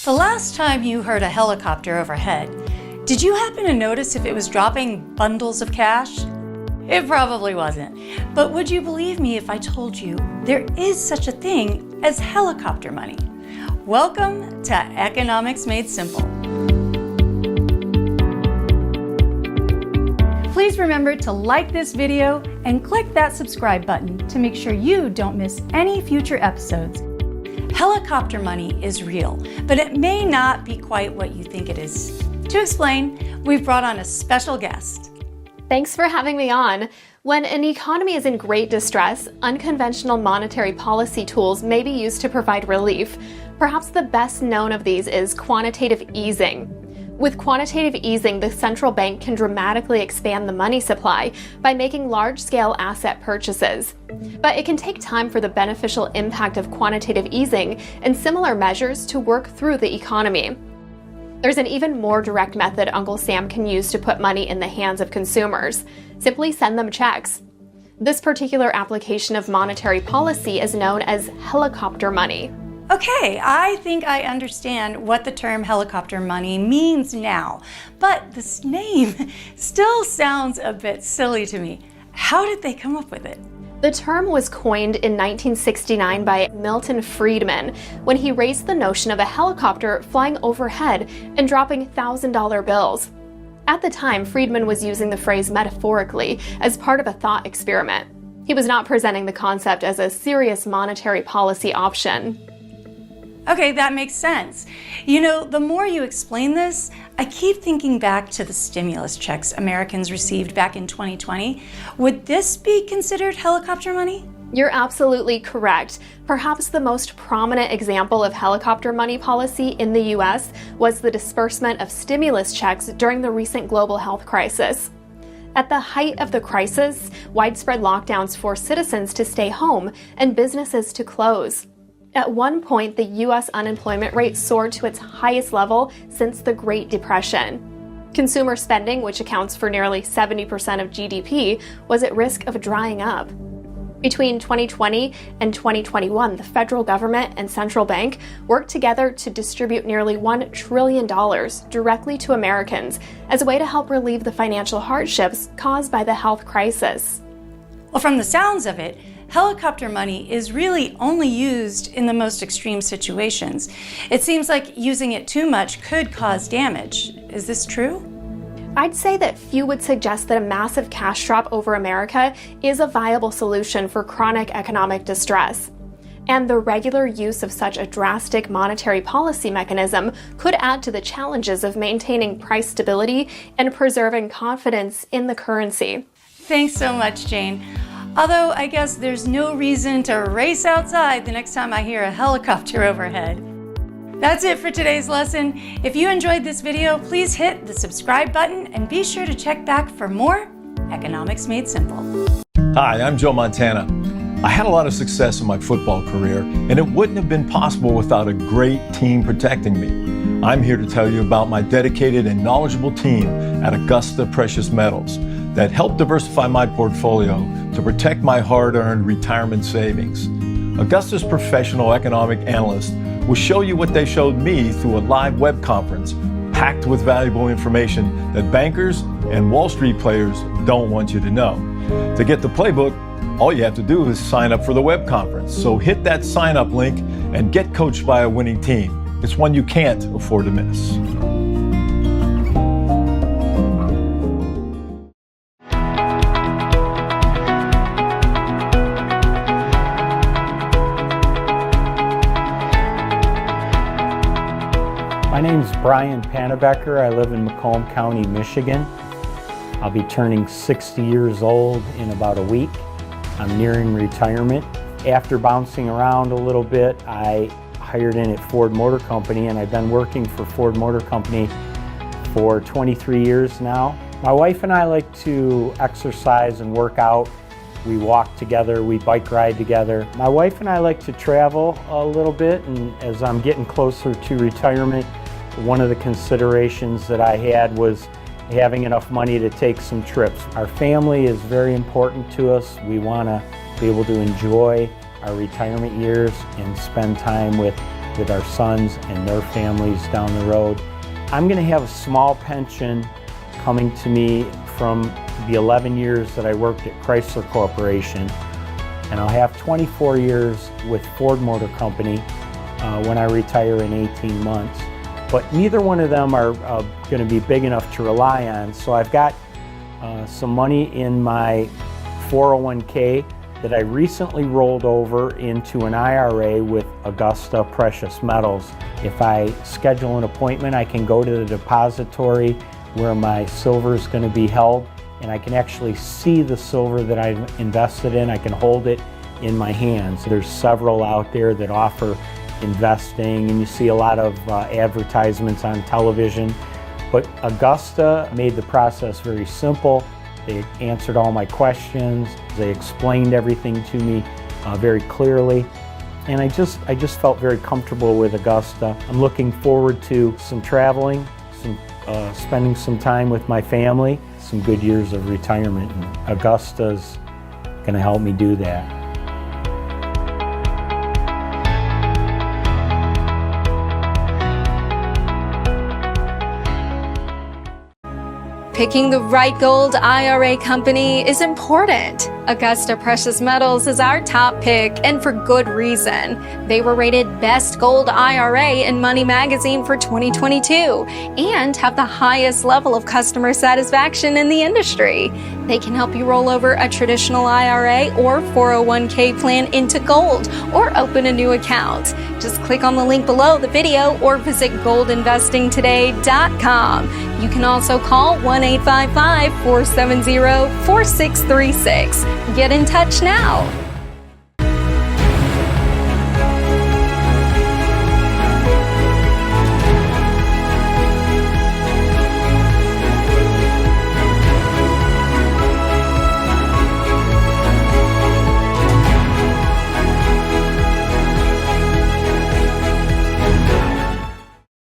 The last time you heard a helicopter overhead, did you happen to notice if it was dropping bundles of cash? It probably wasn't. But would you believe me if I told you there is such a thing as helicopter money? Welcome to Economics Made Simple. Please remember to like this video and click that subscribe button to make sure you don't miss any future episodes. Helicopter money is real, but it may not be quite what you think it is. To explain, we've brought on a special guest. Thanks for having me on. When an economy is in great distress, unconventional monetary policy tools may be used to provide relief. Perhaps the best known of these is quantitative easing. With quantitative easing, the central bank can dramatically expand the money supply by making large-scale asset purchases. But it can take time for the beneficial impact of quantitative easing and similar measures to work through the economy. There's an even more direct method Uncle Sam can use to put money in the hands of consumers. Simply send them checks. This particular application of monetary policy is known as helicopter money. Okay, I think I understand what the term helicopter money means now, but this name still sounds a bit silly to me. How did they come up with it? The term was coined in 1969 by Milton Friedman when he raised the notion of a helicopter flying overhead and dropping $1,000 bills. At the time, Friedman was using the phrase metaphorically as part of a thought experiment. He was not presenting the concept as a serious monetary policy option. Okay, that makes sense. You know, the more you explain this, I keep thinking back to the stimulus checks Americans received back in 2020. Would this be considered helicopter money? You're absolutely correct. Perhaps the most prominent example of helicopter money policy in the U.S. was the disbursement of stimulus checks during the recent global health crisis. At the height of the crisis, widespread lockdowns forced citizens to stay home and businesses to close. At one point, the U.S. unemployment rate soared to its highest level since the Great Depression. Consumer spending, which accounts for nearly 70% of GDP, was at risk of drying up. Between 2020 and 2021, the federal government and central bank worked together to distribute nearly $1 trillion directly to Americans as a way to help relieve the financial hardships caused by the health crisis. Well, from the sounds of it, helicopter money is really only used in the most extreme situations. It seems like using it too much could cause damage. Is this true? I'd say that few would suggest that a massive cash drop over America is a viable solution for chronic economic distress. And the regular use of such a drastic monetary policy mechanism could add to the challenges of maintaining price stability and preserving confidence in the currency. Thanks so much, Jane. Although I guess there's no reason to race outside the next time I hear a helicopter overhead. That's it for today's lesson. If you enjoyed this video, please hit the subscribe button and be sure to check back for more Economics Made Simple. Hi, I'm Joe Montana. I had a lot of success in my football career, and it wouldn't have been possible without a great team protecting me. I'm here to tell you about my dedicated and knowledgeable team at Augusta Precious Metals that helped diversify my portfolio to protect my hard-earned retirement savings. Augusta's professional economic analysts will show you what they showed me through a live web conference packed with valuable information that bankers and Wall Street players don't want you to know. To get the playbook, all you have to do is sign up for the web conference. So hit that sign up link and get coached by a winning team. It's one you can't afford to miss. My name's Brian Pannebecker. I live in Macomb County, Michigan. I'll be turning 60 years old in about a week. I'm nearing retirement. After bouncing around a little bit, I hired in at Ford Motor Company, and I've been working for Ford Motor Company for 23 years now. My wife and I like to exercise and work out. We walk together, we bike ride together. My wife and I like to travel a little bit, and as I'm getting closer to retirement, one of the considerations that I had was having enough money to take some trips. Our family is very important to us. We want to be able to enjoy our retirement years and spend time with with our sons and their families down the road. I'm going to have a small pension coming to me from the 11 years that I worked at Chrysler Corporation, and I'll have 24 years with Ford Motor Company when I retire in 18 months. But neither one of them are going to be big enough to rely on, so I've got some money in my 401k that I recently rolled over into an IRA with Augusta Precious Metals. If I schedule an appointment, I can go to the depository where my silver is going to be held, and I can actually see the silver that I've invested in. I can hold it in my hands. There's several out there that offer investing, and you see a lot of advertisements on television. But Augusta made the process very simple. They answered all my questions. They explained everything to me very clearly. And I just felt very comfortable with Augusta. I'm looking forward to some traveling, spending some time with my family, some good years of retirement. And Augusta's going to help me do that. Picking the right gold IRA company is important. Augusta Precious Metals is our top pick, and for good reason. They were rated Best Gold IRA in Money Magazine for 2022 and have the highest level of customer satisfaction in the industry. They can help you roll over a traditional IRA or 401k plan into gold or open a new account. Just click on the link below the video or visit goldinvestingtoday.com. You can also call 1-855-470-4636. Get in touch now.